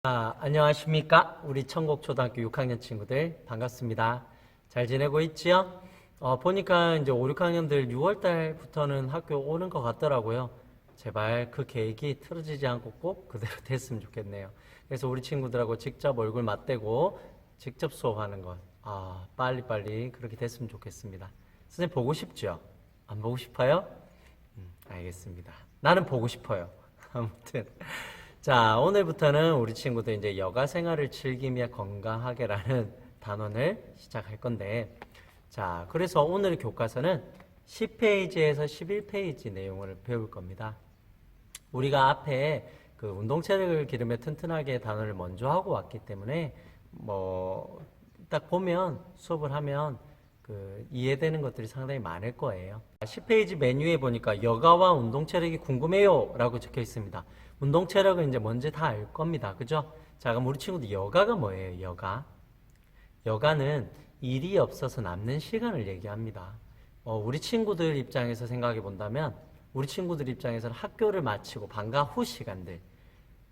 안녕하십니까? 우리 천곡초등학교 6학년 친구들 반갑습니다. 잘 지내고 있지요? 보니까 이제 5, 6학년들 6월 달부터는 학교 오는 것 같더라고요. 제발 그 계획이 틀어지지 않고 꼭 그대로 됐으면 좋겠네요. 그래서 우리 친구들하고 직접 얼굴 맞대고 직접 수업하는 것, 빨리빨리 그렇게 됐으면 좋겠습니다. 선생님 보고 싶죠? 안 보고 싶어요? 알겠습니다. 나는 보고 싶어요. 아무튼. 자, 오늘부터는 우리 친구들 이제 여가 생활을 즐기며 건강하게라는 단원을 시작할 건데, 자, 그래서 오늘 교과서는 10페이지에서 11페이지 내용을 배울 겁니다. 우리가 앞에 그 운동 체력을 기르며 튼튼하게 단원을 먼저 하고 왔기 때문에 딱 보면 수업을 하면 이해되는 것들이 상당히 많을 거예요. 10페이지 메뉴에 보니까 여가와 운동 체력이 궁금해요 라고 적혀 있습니다. 운동 체력은 이제 뭔지 다 알 겁니다. 그죠? 자, 그럼 우리 친구들 여가가 뭐예요? 여가. 여가는 일이 없어서 남는 시간을 얘기합니다. 우리 친구들 입장에서 생각해 본다면 우리 친구들 입장에서는 학교를 마치고 방과 후 시간들,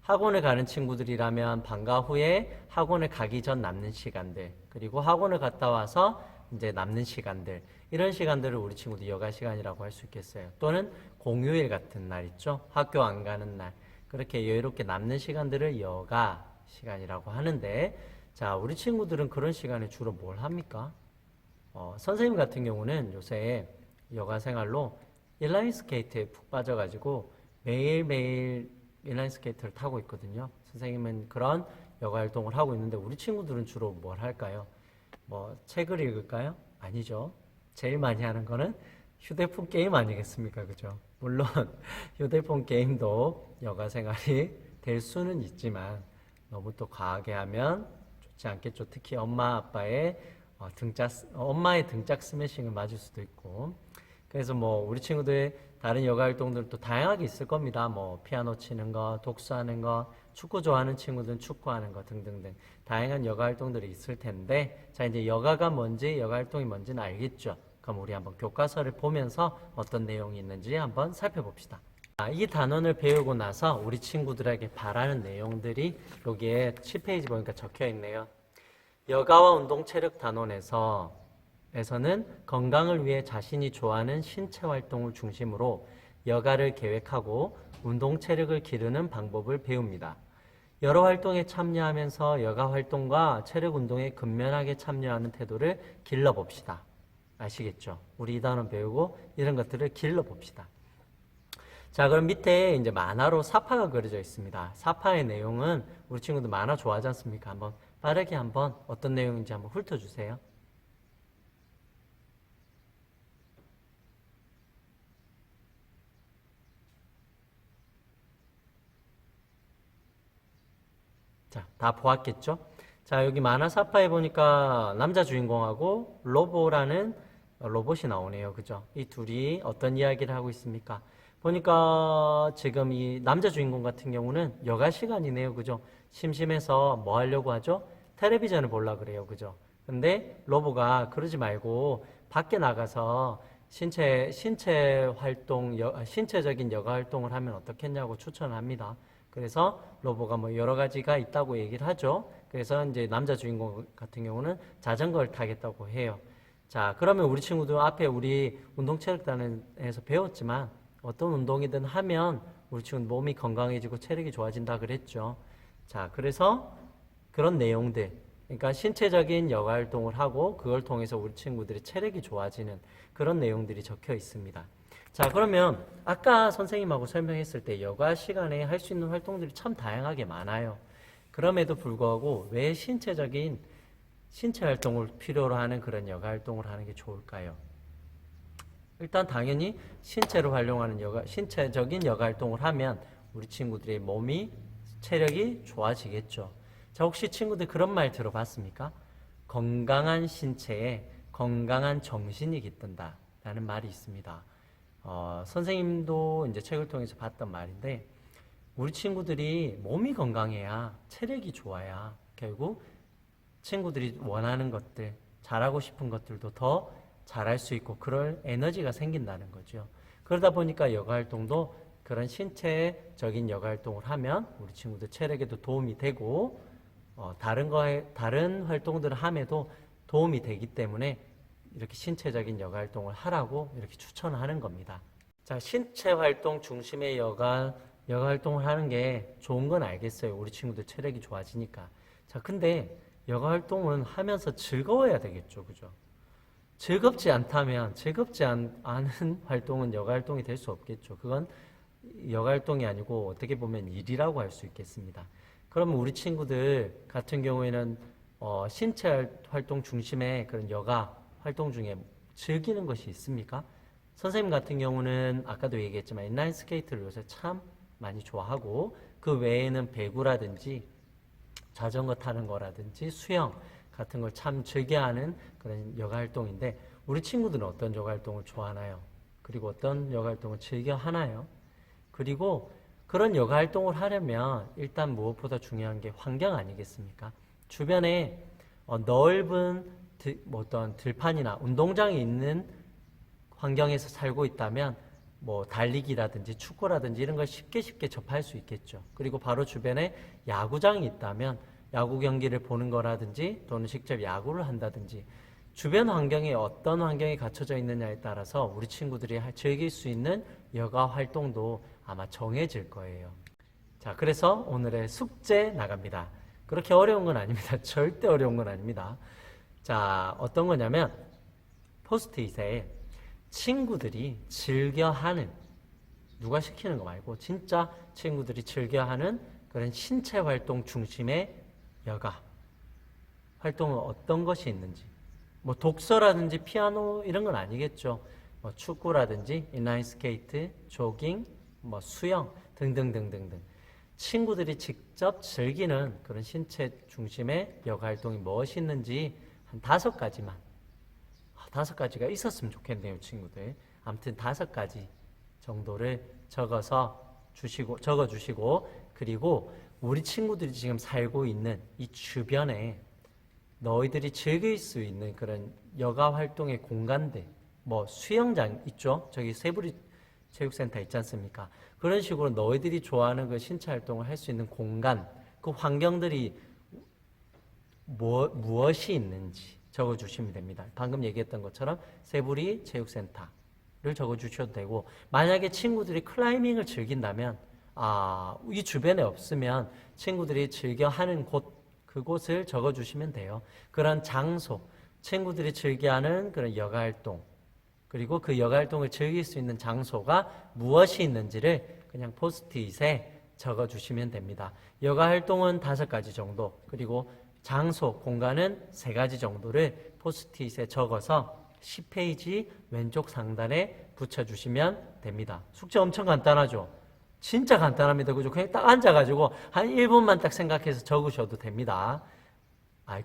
학원을 가는 친구들이라면 방과 후에 학원을 가기 전 남는 시간들, 그리고 학원을 갔다 와서 이제 남는 시간들, 이런 시간들을 우리 친구들 여가 시간이라고 할 수 있겠어요. 또는 공휴일 같은 날 있죠. 학교 안 가는 날. 그렇게 여유롭게 남는 시간들을 여가 시간이라고 하는데, 자, 우리 친구들은 그런 시간에 주로 뭘 합니까? 선생님 같은 경우는 요새 여가 생활로 인라인 스케이트에 푹 빠져가지고 매일매일 인라인 스케이트를 타고 있거든요. 선생님은 그런 여가 활동을 하고 있는데 우리 친구들은 주로 뭘 할까요? 책을 읽을까요? 아니죠. 제일 많이 하는 거는 휴대폰 게임 아니겠습니까? 그죠? 물론 휴대폰 게임도 여가 생활이 될 수는 있지만 너무 또 과하게 하면 좋지 않겠죠. 특히 엄마 아빠의 엄마의 등짝 스매싱을 맞을 수도 있고. 그래서 우리 친구들의 다른 여가 활동들도 다양하게 있을 겁니다. 피아노 치는 거, 독서하는 거, 축구 좋아하는 친구들은 축구하는 거 등등등 다양한 여가 활동들이 있을 텐데, 자, 이제 여가가 뭔지, 여가 활동이 뭔지는 알겠죠? 그럼 우리 한번 교과서를 보면서 어떤 내용이 있는지 한번 살펴봅시다. 이 단원을 배우고 나서 우리 친구들에게 바라는 내용들이 여기에 10페이지 보니까 적혀 있네요. 여가와 운동 체력 단원에서는 건강을 위해 자신이 좋아하는 신체 활동을 중심으로 여가를 계획하고 운동 체력을 기르는 방법을 배웁니다. 여러 활동에 참여하면서 여가 활동과 체력 운동에 근면하게 참여하는 태도를 길러봅시다. 아시겠죠? 우리 이 단원 배우고 이런 것들을 길러봅시다. 자, 그럼 밑에 이제 만화로 사파가 그려져 있습니다. 사파의 내용은 우리 친구들 만화 좋아하지 않습니까? 한번 빠르게 한번 어떤 내용인지 한번 훑어주세요. 자, 다 보았겠죠? 자, 여기 만화 사파에 보니까 남자 주인공하고 로보라는 로봇이 나오네요. 그죠? 이 둘이 어떤 이야기를 하고 있습니까? 보니까 지금 이 남자 주인공 같은 경우는 여가 시간이네요. 그죠? 심심해서 뭐 하려고 하죠? 텔레비전을 보려고 그래요. 그죠? 근데 로보가 그러지 말고 밖에 나가서 신체 활동, 신체적인 여가 활동을 하면 어떻겠냐고 추천을 합니다. 그래서 로보가 여러 가지가 있다고 얘기를 하죠. 그래서 이제 남자 주인공 같은 경우는 자전거를 타겠다고 해요. 자, 그러면 우리 친구들 앞에 우리 운동체력단에서 배웠지만 어떤 운동이든 하면 우리 친구 몸이 건강해지고 체력이 좋아진다 그랬죠. 자, 그래서 그런 내용들, 그러니까 신체적인 여가 활동을 하고 그걸 통해서 우리 친구들의 체력이 좋아지는 그런 내용들이 적혀 있습니다. 자, 그러면 아까 선생님하고 설명했을 때 여가 시간에 할 수 있는 활동들이 참 다양하게 많아요. 그럼에도 불구하고 왜 신체 활동을 필요로 하는 그런 여가 활동을 하는 게 좋을까요? 일단 당연히 신체적인 여가 활동을 하면 우리 친구들의 몸이 체력이 좋아지겠죠. 자, 혹시 친구들 그런 말 들어봤습니까? 건강한 신체에 건강한 정신이 깃든다 라는 말이 있습니다. 선생님도 이제 책을 통해서 봤던 말인데, 우리 친구들이 몸이 건강해야 체력이 좋아야 결국 친구들이 원하는 것들, 잘하고 싶은 것들도 더 잘할 수 있고 그럴 에너지가 생긴다는 거죠. 그러다 보니까 여가 활동도 그런 신체적인 여가 활동을 하면 우리 친구들 체력에도 도움이 되고 다른 활동들을 함에도 도움이 되기 때문에 이렇게 신체적인 여가 활동을 하라고 이렇게 추천하는 겁니다. 자, 신체 활동 중심의 여가 활동을 하는 게 좋은 건 알겠어요. 우리 친구들 체력이 좋아지니까. 자, 근데 여가 활동은 하면서 즐거워야 되겠죠. 그죠? 즐겁지 않다면, 않은 활동은 여가 활동이 될 수 없겠죠. 그건 여가 활동이 아니고 어떻게 보면 일이라고 할 수 있겠습니다. 그러면 우리 친구들 같은 경우에는 신체 활동 중심의 그런 여가 활동 중에 즐기는 것이 있습니까? 선생님 같은 경우는 아까도 얘기했지만 인라인 스케이트를 요새 참 많이 좋아하고 그 외에는 배구라든지 자전거 타는 거라든지 수영 같은 걸 참 즐겨하는 그런 여가 활동인데 우리 친구들은 어떤 여가 활동을 좋아하나요? 그리고 어떤 여가 활동을 즐겨 하나요? 그리고 그런 여가 활동을 하려면 일단 무엇보다 중요한 게 환경 아니겠습니까? 주변에 넓은 어떤 들판이나 운동장이 있는 환경에서 살고 있다면 뭐 달리기라든지 축구라든지 이런 걸 쉽게 접할 수 있겠죠. 그리고 바로 주변에 야구장이 있다면 야구 경기를 보는 거라든지 또는 직접 야구를 한다든지 주변 환경에 어떤 환경이 갖춰져 있느냐에 따라서 우리 친구들이 즐길 수 있는 여가 활동도 아마 정해질 거예요. 자, 그래서 오늘의 숙제 나갑니다. 그렇게 어려운 건 아닙니다. 절대 어려운 건 아닙니다. 자, 어떤 거냐면 포스트잇에 친구들이 즐겨하는 누가 시키는 거 말고 진짜 친구들이 즐겨하는 그런 신체 활동 중심의 여가 활동은 어떤 것이 있는지 뭐 독서라든지 피아노 이런 건 아니겠죠. 뭐 축구라든지 인라인 스케이트, 조깅, 뭐 수영 등등등등등 친구들이 직접 즐기는 그런 신체 중심의 여가 활동이 무엇이 있는지 한 5가지만 5가지가 있었으면 좋겠네요, 친구들. 아무튼 5가지 정도를 적어주시고, 그리고 우리 친구들이 지금 살고 있는 이 주변에 너희들이 즐길 수 있는 그런 여가 활동의 공간들, 뭐 수영장 있죠? 저기 세부리 체육센터 있지 않습니까? 그런 식으로 너희들이 좋아하는 그 신체 활동을 할 수 있는 공간, 그 환경들이 무엇이 있는지 적어주시면 됩니다. 방금 얘기했던 것처럼 세부리 체육센터를 적어주셔도 되고 만약에 친구들이 클라이밍을 즐긴다면 이 주변에 없으면 친구들이 즐겨 하는 그곳을 적어주시면 돼요. 그런 장소, 친구들이 즐겨하는 그런 여가활동 그리고 그 여가활동을 즐길 수 있는 장소가 무엇이 있는지를 그냥 포스트잇에 적어주시면 됩니다. 여가활동은 5가지 정도 그리고 장소, 공간은 3가지 정도를 포스트잇에 적어서 10페이지 왼쪽 상단에 붙여주시면 됩니다. 숙제 엄청 간단하죠? 진짜 간단합니다. 그죠? 그냥 딱 앉아가지고 한 1분만 딱 생각해서 적으셔도 됩니다.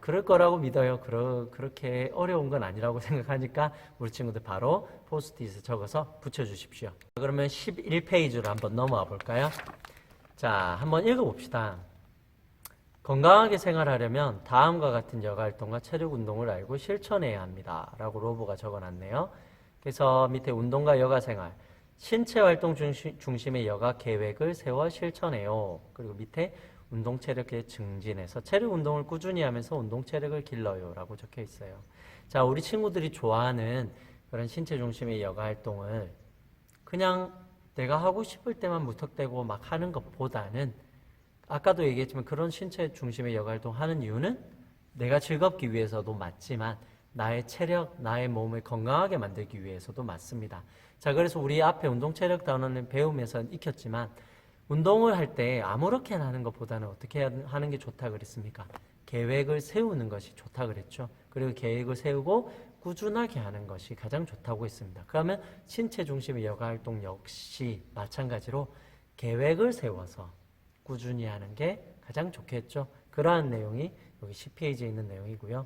그럴 거라고 믿어요. 그렇게 어려운 건 아니라고 생각하니까 우리 친구들 바로 포스트잇에 적어서 붙여주십시오. 그러면 11페이지로 한번 넘어와 볼까요? 자, 한번 읽어봅시다. 건강하게 생활하려면 다음과 같은 여가활동과 체력 운동을 알고 실천해야 합니다. 라고 로보가 적어놨네요. 그래서 밑에 운동과 여가생활, 신체활동 중심의 여가 계획을 세워 실천해요. 그리고 밑에 운동 체력의 증진에서 체력 운동을 꾸준히 하면서 운동 체력을 길러요. 라고 적혀 있어요. 자, 우리 친구들이 좋아하는 그런 신체 중심의 여가활동을 그냥 내가 하고 싶을 때만 무턱대고 막 하는 것보다는 아까도 얘기했지만 그런 신체 중심의 여가활동 하는 이유는 내가 즐겁기 위해서도 맞지만 나의 체력, 나의 몸을 건강하게 만들기 위해서도 맞습니다. 자, 그래서 우리 앞에 운동 체력 단원을 배우면서 익혔지만 운동을 할 때 아무렇게나 하는 것보다는 어떻게 하는 게 좋다 그랬습니까? 계획을 세우는 것이 좋다 그랬죠. 그리고 계획을 세우고 꾸준하게 하는 것이 가장 좋다고 했습니다. 그러면 신체 중심의 여가활동 역시 마찬가지로 계획을 세워서 꾸준히 하는 게 가장 좋겠죠. 그러한 내용이 여기 10페이지에 있는 내용이고요.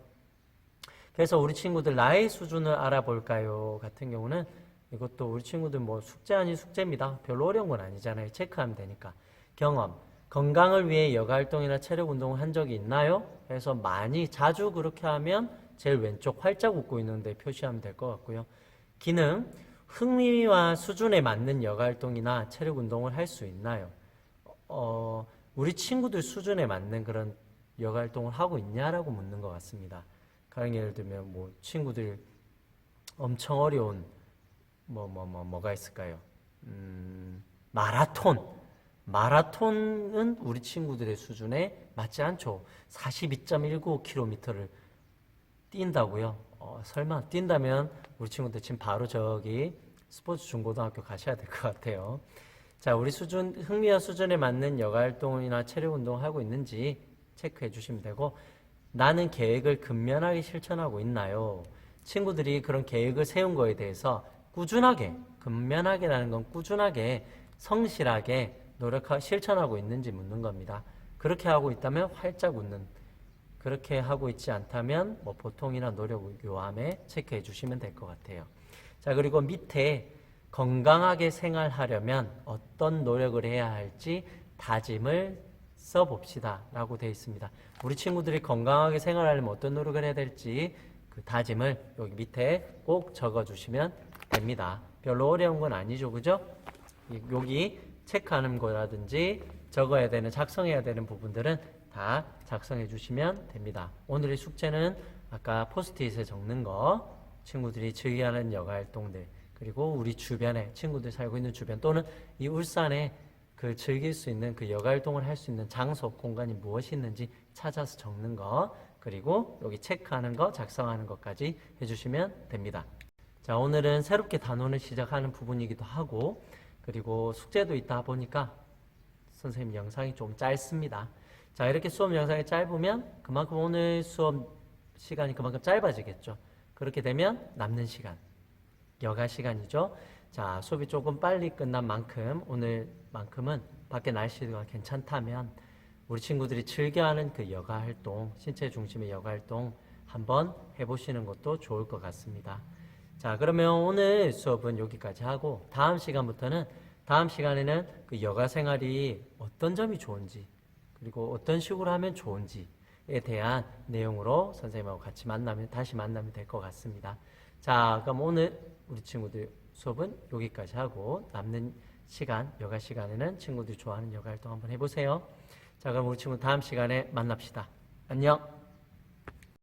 그래서 우리 친구들 나의 수준을 알아볼까요? 같은 경우는 이것도 우리 친구들 뭐 숙제 아닌 숙제입니다. 별로 어려운 건 아니잖아요. 체크하면 되니까. 경험, 건강을 위해 여가활동이나 체력 운동을 한 적이 있나요? 그래서 많이, 자주 그렇게 하면 제일 왼쪽 활짝 웃고 있는데 표시하면 될 것 같고요. 기능, 흥미와 수준에 맞는 여가 활동이나 체력 운동을 할 수 있나요? 우리 친구들 수준에 맞는 그런 여가 활동을 하고 있냐라고 묻는 것 같습니다. 가령 예를 들면 뭐 친구들 엄청 어려운 뭐가 있을까요? 마라톤은 우리 친구들의 수준에 맞지 않죠. 42.195km를 뛴다고요? 설마 뛴다면 우리 친구들 지금 바로 저기 스포츠 중고등학교 가셔야 될 것 같아요. 자, 우리 흥미와 수준에 맞는 여가 활동이나 체력 운동을 하고 있는지 체크해 주시면 되고, 나는 계획을 근면하게 실천하고 있나요? 친구들이 그런 계획을 세운 거에 대해서 꾸준하게, 근면하게라는 건 꾸준하게, 성실하게 실천하고 있는지 묻는 겁니다. 그렇게 하고 있다면 활짝 웃는, 그렇게 하고 있지 않다면 뭐 보통이나 노력 요함에 체크해 주시면 될 것 같아요. 자, 그리고 밑에 건강하게 생활하려면 어떤 노력을 해야 할지 다짐을 써봅시다 라고 되어 있습니다. 우리 친구들이 건강하게 생활하려면 어떤 노력을 해야 될지 그 다짐을 여기 밑에 꼭 적어주시면 됩니다. 별로 어려운 건 아니죠, 그죠? 여기 체크하는 거라든지 적어야 되는, 작성해야 되는 부분들은 다 작성해 주시면 됩니다. 오늘의 숙제는 아까 포스트잇에 적는 거, 친구들이 즐겨하는 여가 활동들, 그리고 우리 주변에 친구들 살고 있는 주변 또는 이 울산에 그 즐길 수 있는 그 여가 활동을 할 수 있는 장소, 공간이 무엇이 있는지 찾아서 적는 거, 그리고 여기 체크하는 거, 작성하는 것까지 해주시면 됩니다. 자, 오늘은 새롭게 단원을 시작하는 부분이기도 하고, 그리고 숙제도 있다 보니까 선생님 영상이 좀 짧습니다. 자, 이렇게 수업 영상이 짧으면 그만큼 오늘 수업 시간이 그만큼 짧아지겠죠. 그렇게 되면 남는 시간, 여가 시간이죠. 자, 수업이 조금 빨리 끝난 만큼 오늘만큼은 밖에 날씨가 괜찮다면 우리 친구들이 즐겨하는 그 여가 활동, 신체 중심의 여가 활동 한번 해보시는 것도 좋을 것 같습니다. 자, 그러면 오늘 수업은 여기까지 하고 다음 시간에는 그 여가 생활이 어떤 점이 좋은지, 그리고 어떤 식으로 하면 좋은지에 대한 내용으로 선생님하고 같이 다시 만나면 될 것 같습니다. 자, 그럼 오늘 우리 친구들 수업은 여기까지 하고 남는 시간, 여가 시간에는 친구들이 좋아하는 여가 활동 한번 해보세요. 자, 그럼 우리 친구 다음 시간에 만납시다. 안녕.